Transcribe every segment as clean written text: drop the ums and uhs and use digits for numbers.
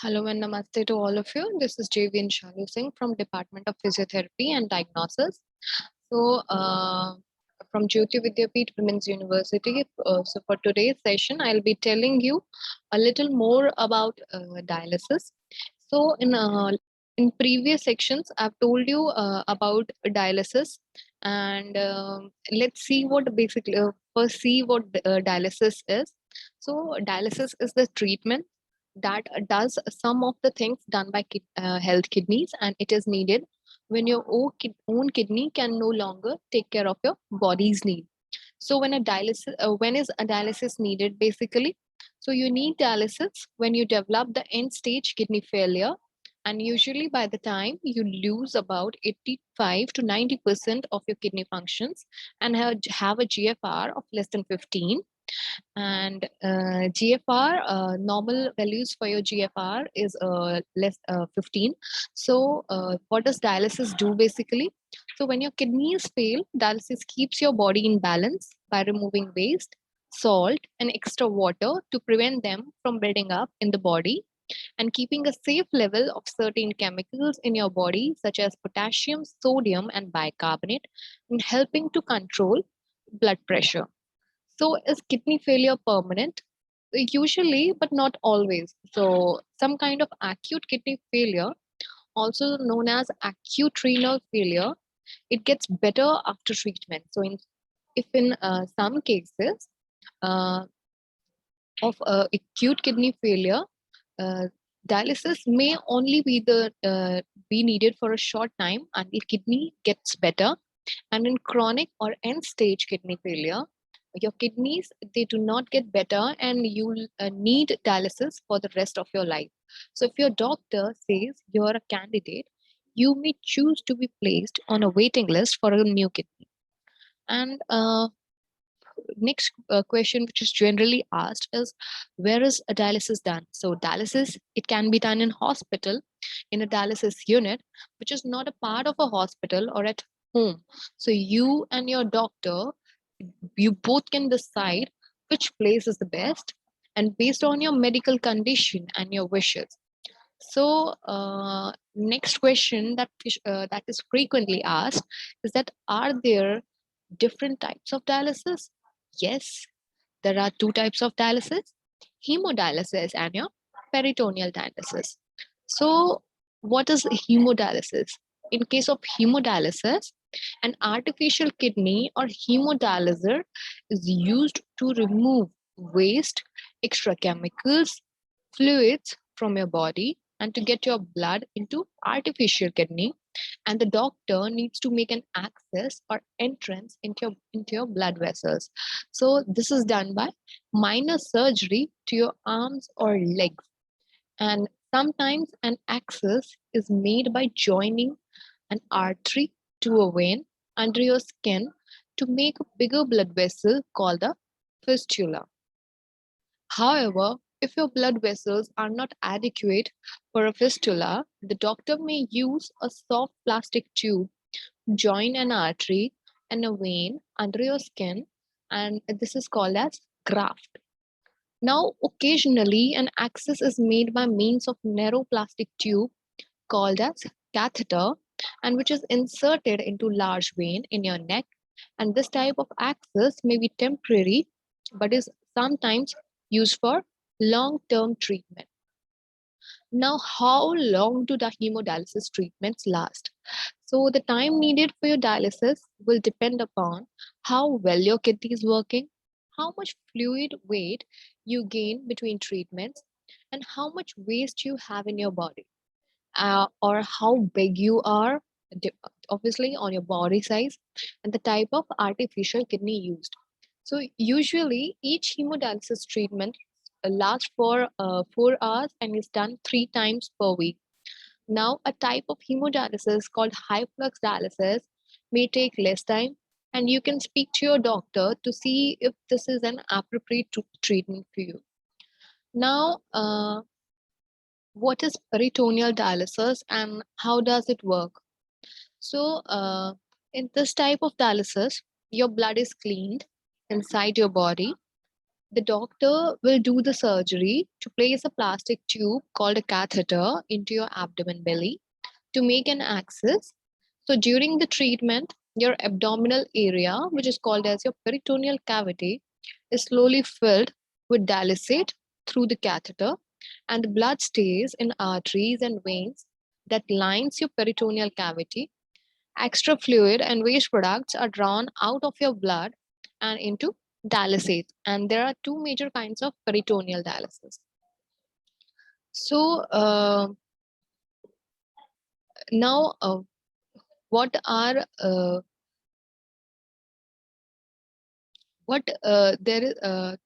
Hello and namaste to all of you. This is JVN Shalu Singh from Department of Physiotherapy and Diagnosis. So, from Jyoti Vidyapeeth Women's University. So, for today's session, I'll be telling you a little more about dialysis. So, in previous sections, I've told you about dialysis, and let's see what basically first see what dialysis is. So, dialysis is the treatment that does some of the things done by health kidneys, and it is needed when your own kidney can no longer take care of your body's need. So when is a dialysis needed basically? So you need dialysis when you develop the end stage kidney failure, and usually by the time you lose about 85 to 90% of your kidney functions and have a GFR of less than 15. And GFR, normal values for your GFR is less 15. So what does dialysis do basically? So when your kidneys fail, dialysis keeps your body in balance by removing waste, salt, and extra water to prevent them from building up in the body, and keeping a safe level of certain chemicals in your body such as potassium, sodium, and bicarbonate, and helping to control blood pressure. So, is kidney failure permanent? Usually, but not always. So, some kind of acute kidney failure, also known as acute renal failure, it gets better after treatment. So, if in some cases uh, of acute kidney failure, uh, dialysis may only be needed for a short time until kidney gets better. And in chronic or end stage kidney failure, your kidneys they do not get better, and you'll need dialysis for the rest of your life. So if your doctor says you're a candidate, you may choose to be placed on a waiting list for a new kidney. And next question which is generally asked is, where is a dialysis done? So dialysis, it can be done in hospital, in a dialysis unit which is not a part of a hospital, or at home. So you and your doctor, you both can decide which place is the best, and based on your medical condition and your wishes. So next question that is frequently asked is that, are there different types of dialysis? Yes, there are two types of dialysis: hemodialysis and your peritoneal dialysis. So, what is hemodialysis? In case of hemodialysis, an artificial kidney or hemodialyzer is used to remove waste, extra chemicals, fluids from your body, and to get your blood into artificial kidney, and the doctor needs to make an access or entrance into your blood vessels. So this is done by minor surgery to your arms or legs, and sometimes an access is made by joining an artery to a vein under your skin to make a bigger blood vessel called a fistula. However, if your blood vessels are not adequate for a fistula, the doctor may use a soft plastic tube, join an artery and a vein under your skin, and this is called as graft. Now, occasionally, an access is made by means of narrow plastic tube called as catheter, and which is inserted into large vein in your neck. And this type of access may be temporary, but is sometimes used for long-term treatment. Now, how long do the hemodialysis treatments last? So, the time needed for your dialysis will depend upon how well your kidney is working, how much fluid weight you gain between treatments, and how much waste you have in your body, or how big you are, de- obviously, on your body size, and the type of artificial kidney used. So, usually, each hemodialysis treatment lasts for 4 hours and is done 3 times per week. Now, a type of hemodialysis called high flux dialysis may take less time, and you can speak to your doctor to see if this is an appropriate treatment for you. Now, what is peritoneal dialysis and how does it work? So, in this type of dialysis, your blood is cleaned inside your body, The doctor will do the surgery to place a plastic tube called a catheter into your abdomen belly to make an access. So during the treatment, your abdominal area, which is called as your peritoneal cavity, is slowly filled with dialysate through the catheter, and the blood stays in arteries and veins that lines your peritoneal cavity. Extra fluid and waste products are drawn out of your blood and into dialysate. And there are two major kinds of peritoneal dialysis. So now, what are there is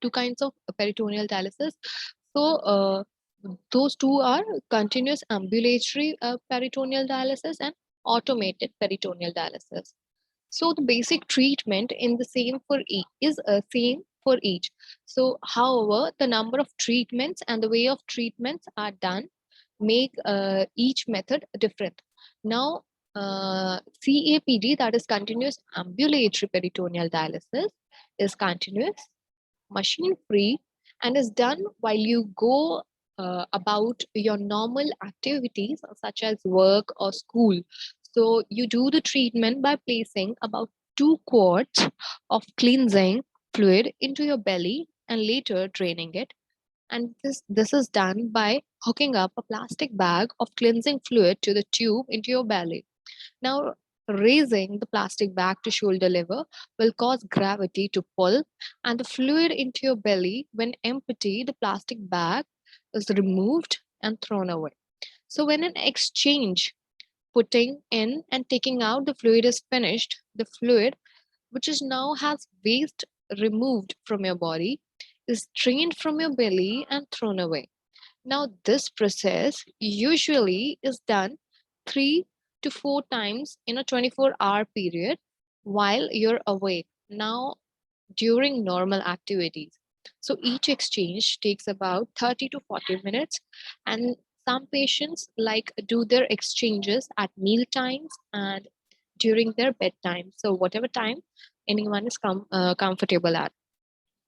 two kinds of peritoneal dialysis. So those two are continuous ambulatory peritoneal dialysis and automated peritoneal dialysis. So the basic treatment in the same for each is same for each. So however, the number of treatments and the way of treatments are done make each method different. Now, CAPD, that is continuous ambulatory peritoneal dialysis, is continuous, machine free, and is done while you go about your normal activities such as work or school. So you do the treatment by placing about 2 quarts of cleansing fluid into your belly and later draining it. And this is done by hooking up a plastic bag of cleansing fluid to the tube into your belly. Now, raising the plastic bag to shoulder level will cause gravity to pull and the fluid into your belly. When empty, the plastic bag is removed and thrown away. So, when an exchange putting in and taking out the fluid is finished, the fluid, which is now has waste removed from your body, is drained from your belly and thrown away. Now, this process usually is done 3 to 4 times in a 24-hour period while you're awake. Now, during normal activities. So each exchange takes about 30 to 40 minutes, and some patients like do their exchanges at meal times and during their bedtime. So whatever time anyone is comfortable at.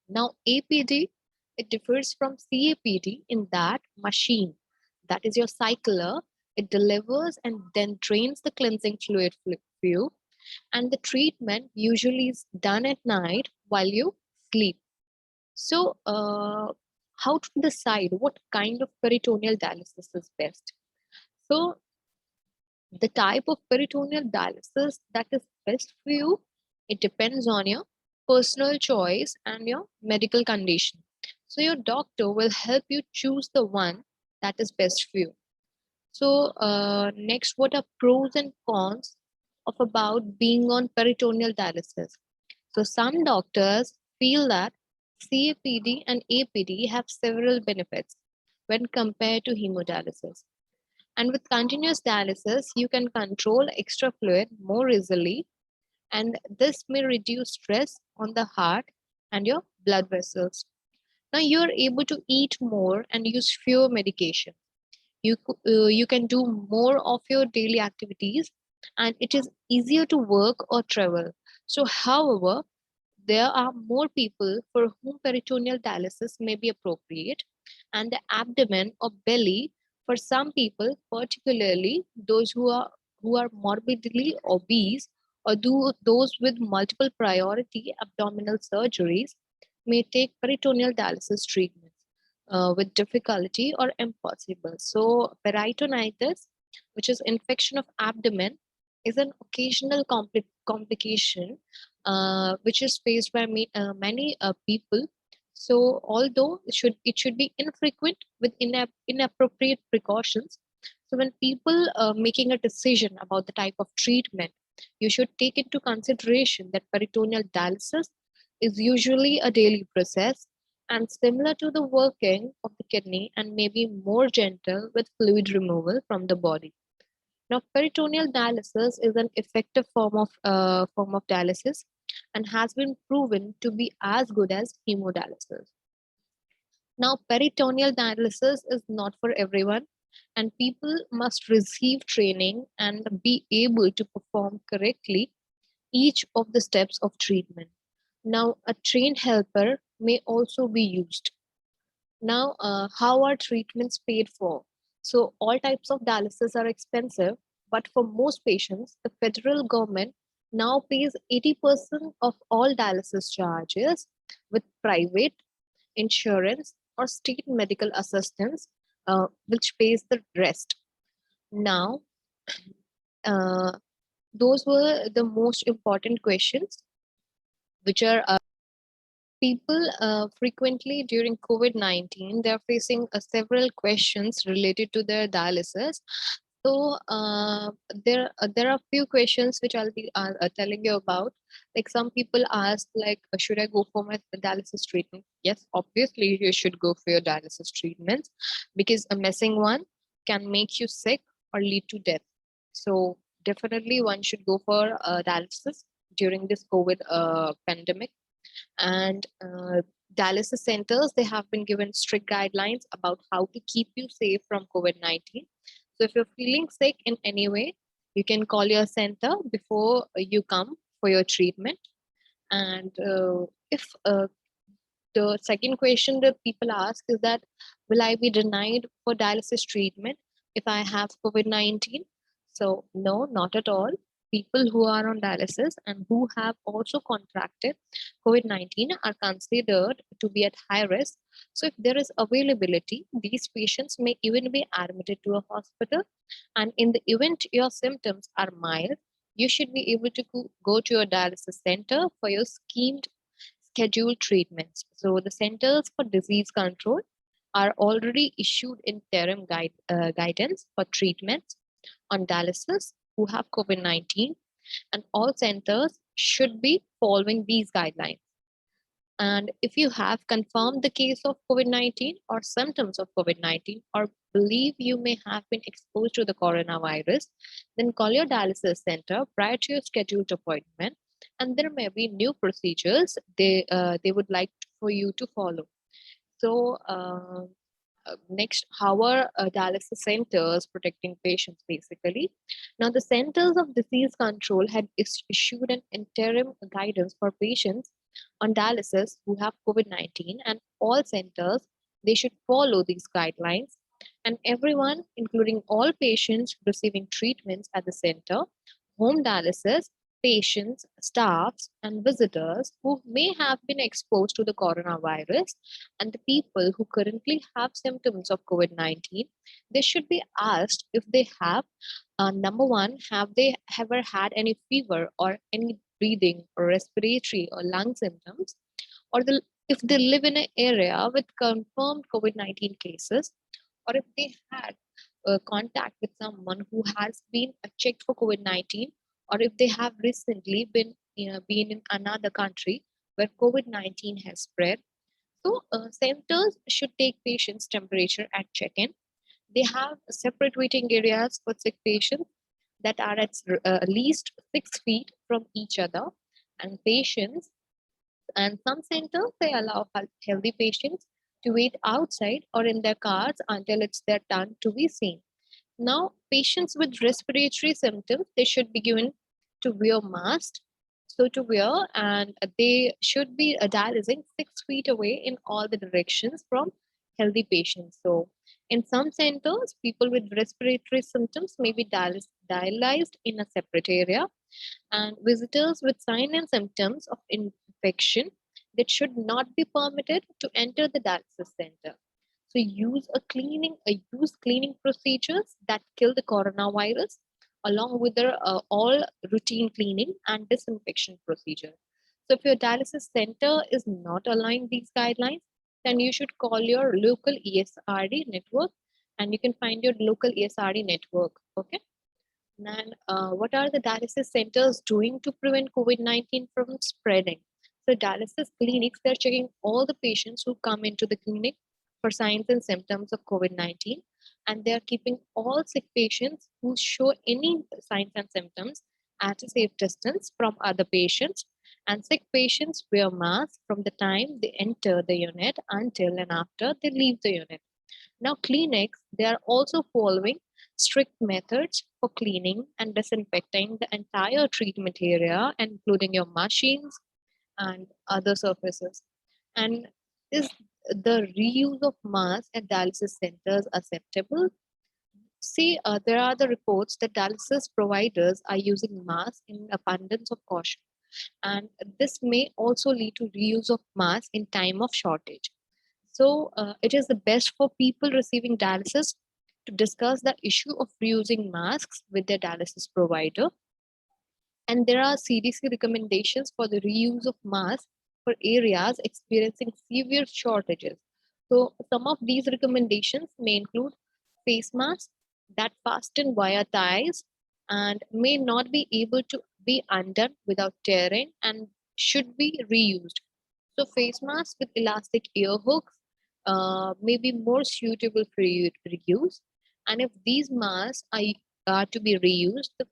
Now, APD, it differs from CAPD in that machine, that is your cycler, it delivers and then drains the cleansing fluid for you, and the treatment usually is done at night while you sleep. So, how to decide what kind of peritoneal dialysis is best? So, the type of peritoneal dialysis that is best for you, it depends on your personal choice and your medical condition. So your doctor will help you choose the one that is best for you. So next, what are pros and cons of about being on peritoneal dialysis? So some doctors feel that CAPD and APD have several benefits when compared to hemodialysis. And with continuous dialysis, you can control extra fluid more easily, and this may reduce stress on the heart and your blood vessels. Now you are able to eat more and use fewer medication. You can do more of your daily activities, and it is easier to work or travel. So, however, there are more people for whom peritoneal dialysis may be appropriate, and the abdomen or belly for some people, particularly those who are morbidly obese or those with multiple priority abdominal surgeries, may take peritoneal dialysis treatments with difficulty or impossible. So peritonitis, which is infection of abdomen, is an occasional complication which is faced by many people. So although it should be infrequent with inappropriate precautions. So when people making a decision about the type of treatment, you should take into consideration that peritoneal dialysis is usually a daily process and similar to the working of the kidney and maybe more gentle with fluid removal from the body. Now, peritoneal dialysis is an effective form of dialysis and has been proven to be as good as hemodialysis. Now, peritoneal dialysis is not for everyone, and people must receive training and be able to perform correctly each of the steps of treatment. Now, a trained helper may also be used. Now, how are treatments paid for? So, all types of dialysis are expensive, but for most patients, the federal government now pays 80% of all dialysis charges, with private insurance or state medical assistance, which pays the rest. Now, uh, those were the most important questions, which are people frequently during COVID-19, they're facing several questions related to their dialysis. So there are few questions which I'll be telling you about. Like some people ask, like, should I go for my dialysis treatment? Yes, obviously you should go for your dialysis treatments, because a missing one can make you sick or lead to death. So definitely one should go for dialysis during this COVID pandemic. And dialysis centers, they have been given strict guidelines about how to keep you safe from COVID-19. So if you're feeling sick in any way, you can call your center before you come for your treatment. And if the second question that people ask is that, will I be denied for dialysis treatment if I have COVID-19? So no, not at all. People who are on dialysis and who have also contracted COVID-19 are considered to be at high risk. So if there is availability, these patients may even be admitted to a hospital. And in the event your symptoms are mild, you should be able to go to your dialysis center for your schemed scheduled treatments. So the Centers for Disease Control are already issued interim guidance for treatments on dialysis who have COVID-19, and all centers should be following these guidelines. And if you have confirmed the case of COVID-19 or symptoms of COVID-19, or believe you may have been exposed to the coronavirus, then call your dialysis center prior to your scheduled appointment. And there may be new procedures they would like for you to follow. So next, how are dialysis centers protecting patients basically? Now, the Centers of Disease Control had issued an interim guidance for patients on dialysis who have COVID-19, and all centers, they should follow these guidelines. And everyone, including all patients receiving treatments at the center, home dialysis, patients, staffs, and visitors who may have been exposed to the coronavirus, and the people who currently have symptoms of COVID-19, they should be asked if they have, number one, have they ever had any fever or any breathing or respiratory or lung symptoms, or if they live in an area with confirmed COVID-19 cases, or if they had contact with someone who has been checked for COVID-19, or if they have recently been in another country where COVID-19 has spread. So centers should take patients' temperature at check-in. They have separate waiting areas for sick patients that are at least 6 feet from each other, and patients, and some centers, they allow healthy patients to wait outside or in their cars until it's their turn to be seen. Now, patients with respiratory symptoms, they should be given to wear masks. So to wear, and they should be dialyzing 6 feet away in all the directions from healthy patients. So in some centers, people with respiratory symptoms may be dialyzed in a separate area, and visitors with signs and symptoms of infection that should not be permitted to enter the dialysis center. So use cleaning procedures that kill the coronavirus, along with their all routine cleaning and disinfection procedures. So if your dialysis center is not allowing these guidelines, then you should call your local ESRD network, and you can find your local ESRD network. Okay. And what are the dialysis centers doing to prevent COVID-19 from spreading? So dialysis clinics, they're checking all the patients who come into the clinic for signs and symptoms of COVID-19. And they're keeping all sick patients who show any signs and symptoms at a safe distance from other patients. And sick patients wear masks from the time they enter the unit until and after they leave the unit. Now, clinics, they are also following strict methods for cleaning and disinfecting the entire treatment area, including your machines and other surfaces. And is the reuse of masks at dialysis centers acceptable? See, there are the reports that dialysis providers are using masks in abundance of caution, and this may also lead to reuse of masks in time of shortage. So, it is the best for people receiving dialysis to discuss the issue of reusing masks with their dialysis provider. And there are CDC recommendations for the reuse of masks for areas experiencing severe shortages. So, some of these recommendations may include face masks that fasten via ties and may not be able to be undone without tearing and should be reused. So, face masks with elastic ear hooks may be more suitable for reuse. And if these masks are to be reused, the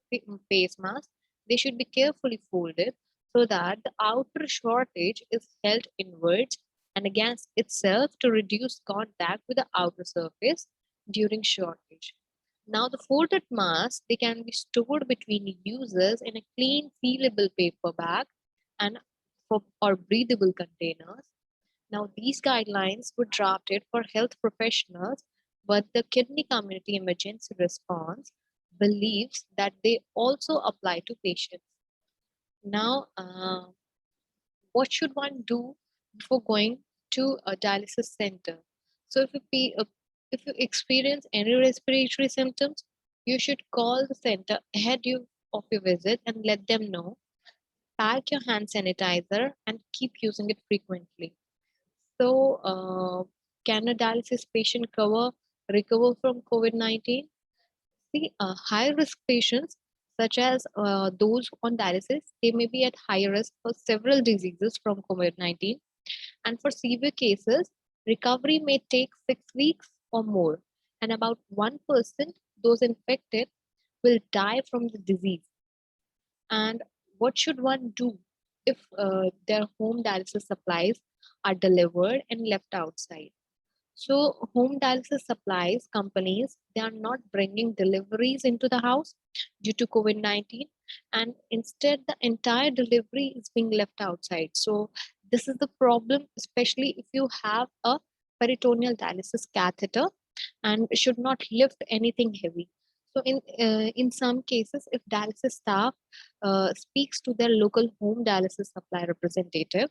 face mask, they should be carefully folded so that the outer shortage is held inwards and against itself to reduce contact with the outer surface during shortage. Now, the folded masks, they can be stored between uses in a clean, sealable paper bag and or breathable containers. Now, these guidelines were drafted for health professionals, but the Kidney Community Emergency Response believes that they also apply to patients. Now, what should one do before going to a dialysis center? So, if you experience any respiratory symptoms, you should call the center of your visit and let them know. Pack your hand sanitizer and keep using it frequently. So, can a dialysis patient recover from COVID-19? See, high risk patients, such as those on dialysis, they may be at high risk for several diseases from COVID-19. And for severe cases, recovery may take 6 weeks or more. And about 1%, those infected, will die from the disease. And what should one do if their home dialysis supplies are delivered and left outside? So, home dialysis supplies companies, they are not bringing deliveries into the house due to COVID-19, and instead the entire delivery is being left outside. So, this is the problem, especially if you have a peritoneal dialysis catheter and should not lift anything heavy. So, in some cases, if dialysis staff speaks to their local home dialysis supply representative,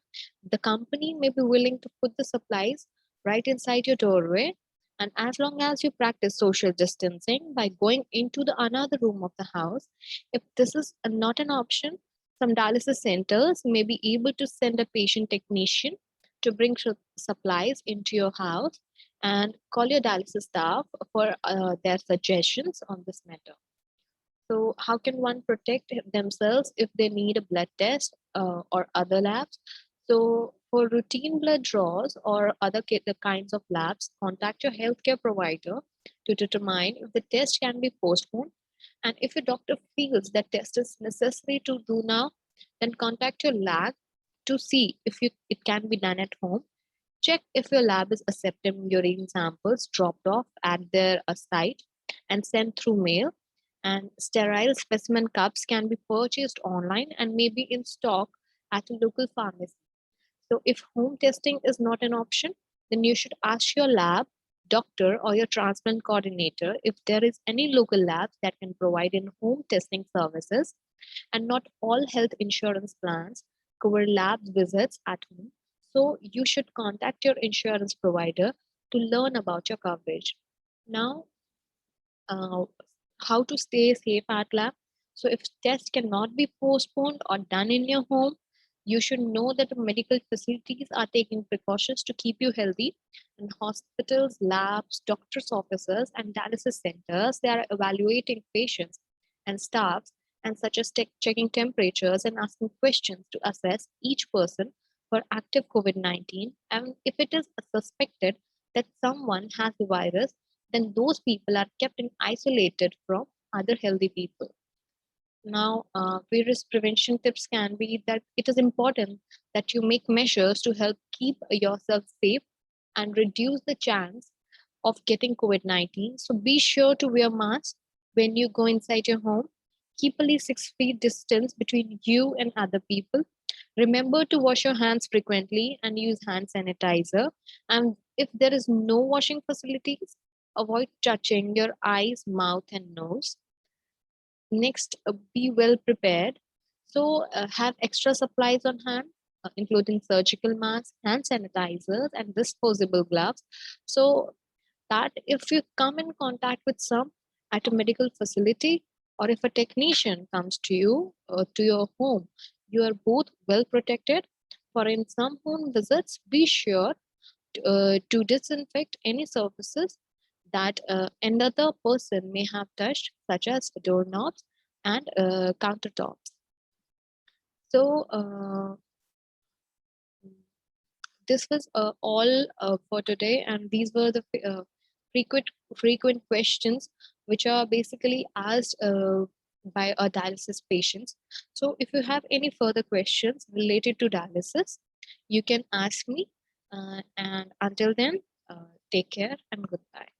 the company may be willing to put the supplies right inside your doorway. And as long as you practice social distancing by going into the another room of the house, if this is not an option, some dialysis centers may be able to send a patient technician to bring supplies into your house and call your dialysis staff for their suggestions on this matter. So, how can one protect themselves if they need a blood test or other labs? So, for routine blood draws or other the kinds of labs, contact your healthcare provider to determine if the test can be postponed. And if your doctor feels that test is necessary to do now, then contact your lab to see if it can be done at home. Check if your lab is accepting urine samples dropped off at their site and sent through mail. And sterile specimen cups can be purchased online and may be in stock at a local pharmacy. So, if home testing is not an option, then you should ask your lab doctor or your transplant coordinator if there is any local labs that can provide in home testing services. And not all health insurance plans cover lab visits at home. So, you should contact your insurance provider to learn about your coverage. Now, uh, how to stay safe at lab. So if tests cannot be postponed or done in your home, you should know that the medical facilities are taking precautions to keep you healthy. And hospitals, labs, doctors' offices, and dialysis centers, they are evaluating patients and staffs, and such as checking temperatures and asking questions to assess each person for active COVID-19. And if it is suspected that someone has the virus, then those people are kept in isolated from other healthy people. Now, various prevention tips can be that it is important that you make measures to help keep yourself safe and reduce the chance of getting COVID-19. So be sure to wear masks when you go inside your home. Keep at least 6 feet distance between you and other people. Remember to wash your hands frequently and use hand sanitizer. And if there is no washing facilities, avoid touching your eyes, mouth, and nose. Next, be well prepared. So, have extra supplies on hand, including surgical masks, hand sanitizers, and disposable gloves. So that if you come in contact with some at a medical facility, or if a technician comes to you to your home, you are both well protected. For in some home visits, be sure to disinfect any surfaces that another person may have touched, such as doorknobs and countertops. So this was all for today, and these were the frequent frequent questions which are basically asked by our dialysis patients. So if you have any further questions related to dialysis, you can ask me. And until then, take care and goodbye.